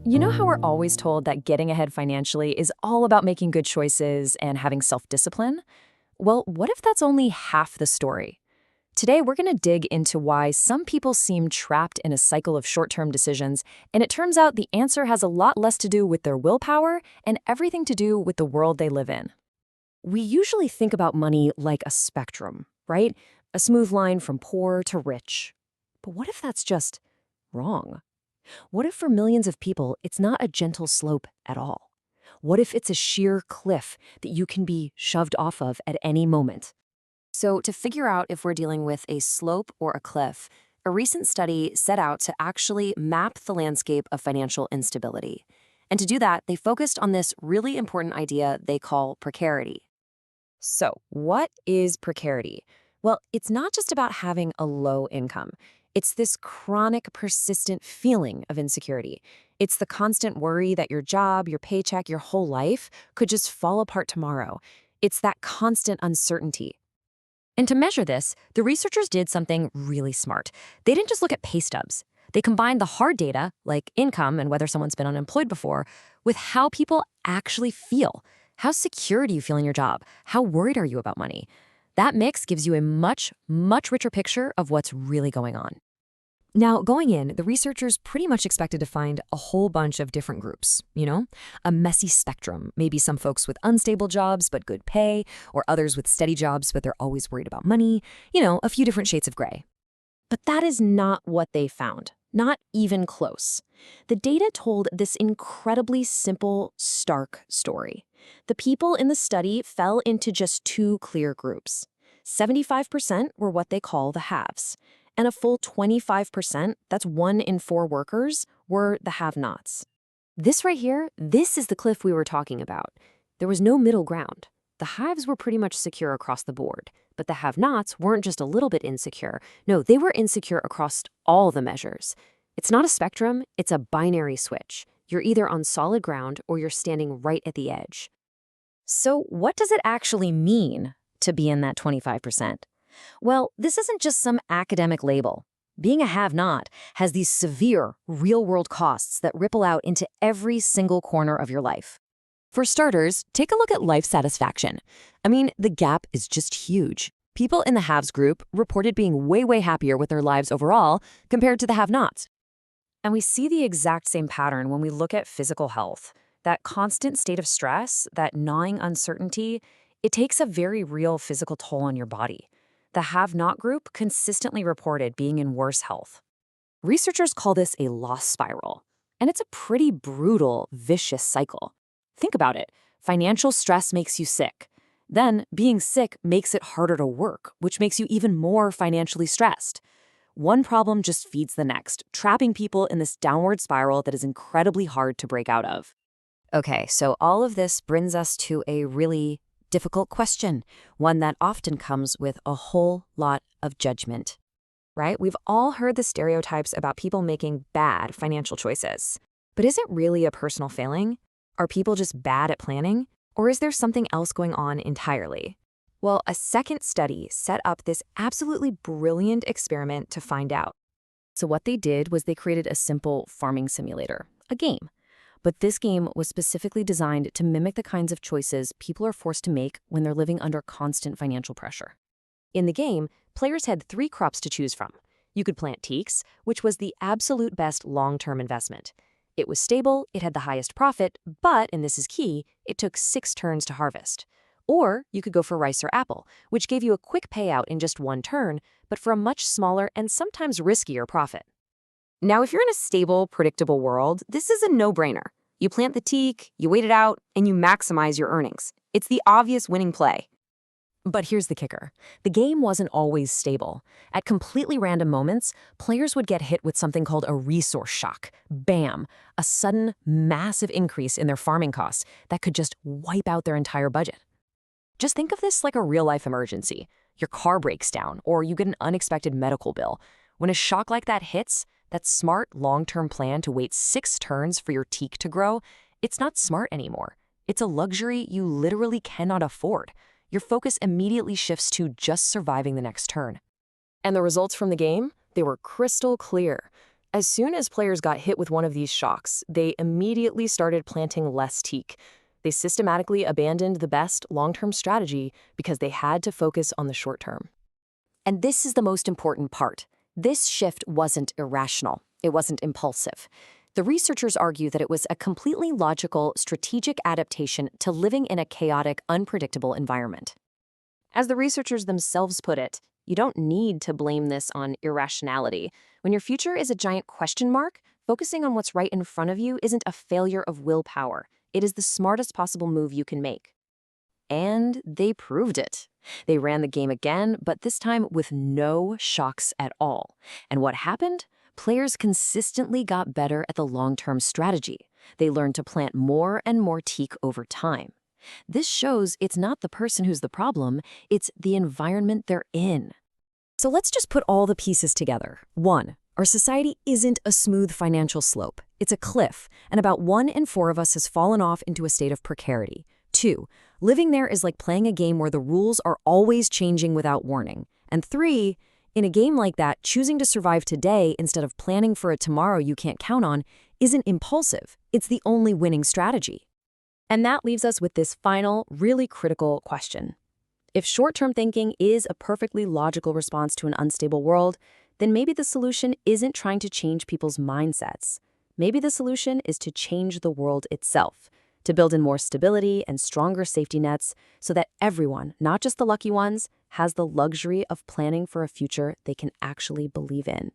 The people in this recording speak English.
You know how we're always told that getting ahead financially is all about making good choices and having self-discipline? Well, what if that's only half the story? Today, we're going to dig into why some people seem trapped in a cycle of short-term decisions, and it turns out the answer has a lot less to do with their willpower and everything to do with the world they live in. We usually think about money like a spectrum, right? A smooth line from poor to rich. But what if that's just wrong? What if for millions of people, it's not a gentle slope at all? What if it's a sheer cliff that you can be shoved off of at any moment? So to figure out if we're dealing with a slope or a cliff, a recent study set out to actually map the landscape of financial instability. And to do that, they focused on this really important idea they call precarity. So, what is precarity? Well, it's not just about having a low income. It's this chronic, persistent feeling of insecurity. It's the constant worry that your job, your paycheck, your whole life could just fall apart tomorrow. It's that constant uncertainty. And to measure this, the researchers did something really smart. They didn't just look at pay stubs. They combined the hard data, like income and whether someone's been unemployed before, with how people actually feel. How secure do you feel in your job? How worried are you about money? That mix gives you a much, much richer picture of what's really going on. Now, going in, the researchers pretty much expected to find a whole bunch of different groups, a messy spectrum, maybe some folks with unstable jobs but good pay, or others with steady jobs but they're always worried about money, a few different shades of gray. But that is not what they found, not even close. The data told this incredibly simple, stark story. The people in the study fell into just two clear groups. 75% were what they call the haves, and a full 25%, that's 1 in 4 workers, were the have-nots. This right here, this is the cliff we were talking about. There was no middle ground. The haves were pretty much secure across the board, but the have-nots weren't just a little bit insecure. No, they were insecure across all the measures. It's not a spectrum, it's a binary switch. You're either on solid ground or you're standing right at the edge. So what does it actually mean to be in that 25%? Well, this isn't just some academic label. Being a have-not has these severe, real-world costs that ripple out into every single corner of your life. For starters, take a look at life satisfaction. I mean, the gap is just huge. People in the haves group reported being way, way happier with their lives overall compared to the have-nots. And we see the exact same pattern when we look at physical health. That constant state of stress, that gnawing uncertainty, it takes a very real physical toll on your body. The have-not group consistently reported being in worse health. Researchers call this a loss spiral, and it's a pretty brutal, vicious cycle. Think about it. Financial stress makes you sick. Then, being sick makes it harder to work, which makes you even more financially stressed. One problem just feeds the next, trapping people in this downward spiral that is incredibly hard to break out of. Okay, so all of this brings us to a really difficult question, one that often comes with a whole lot of judgment, right? We've all heard the stereotypes about people making bad financial choices. But is it really a personal failing? Are people just bad at planning? Or is there something else going on entirely? Well, a second study set up this absolutely brilliant experiment to find out. So what they did was they created a simple farming simulator, a game. But this game was specifically designed to mimic the kinds of choices people are forced to make when they're living under constant financial pressure. In the game, players had 3 crops to choose from. You could plant teaks, which was the absolute best long-term investment. It was stable, it had the highest profit, but, and this is key, it took 6 turns to harvest. Or you could go for rice or apple, which gave you a quick payout in just 1 turn, but for a much smaller and sometimes riskier profit. Now, if you're in a stable, predictable world, this is a no-brainer. You plant the teak, you wait it out, and you maximize your earnings. It's the obvious winning play. But here's the kicker. The game wasn't always stable. At completely random moments, players would get hit with something called a resource shock. Bam! A sudden, massive increase in their farming costs that could just wipe out their entire budget. Just think of this like a real-life emergency. Your car breaks down, or you get an unexpected medical bill. When a shock like that hits, that smart, long-term plan to wait 6 turns for your teak to grow, it's not smart anymore. It's a luxury you literally cannot afford. Your focus immediately shifts to just surviving the next turn. And the results from the game? They were crystal clear. As soon as players got hit with one of these shocks, they immediately started planting less teak. They systematically abandoned the best long-term strategy because they had to focus on the short term. And this is the most important part. This shift wasn't irrational. It wasn't impulsive. The researchers argue that it was a completely logical, strategic adaptation to living in a chaotic, unpredictable environment. As the researchers themselves put it, you don't need to blame this on irrationality. When your future is a giant question mark, focusing on what's right in front of you isn't a failure of willpower. It is the smartest possible move you can make. And they proved it. They ran the game again, but this time with no shocks at all. And what happened? Players consistently got better at the long-term strategy. They learned to plant more and more teak over time. This shows it's not the person who's the problem, it's the environment they're in. So let's just put all the pieces together. 1. Our society isn't a smooth financial slope. It's a cliff, and about 1 in 4 of us has fallen off into a state of precarity. 2. Living there is like playing a game where the rules are always changing without warning. And 3. In a game like that, choosing to survive today instead of planning for a tomorrow you can't count on isn't impulsive. It's the only winning strategy. And that leaves us with this final, really critical question. If short-term thinking is a perfectly logical response to an unstable world, then maybe the solution isn't trying to change people's mindsets. Maybe the solution is to change the world itself, to build in more stability and stronger safety nets so that everyone, not just the lucky ones, has the luxury of planning for a future they can actually believe in.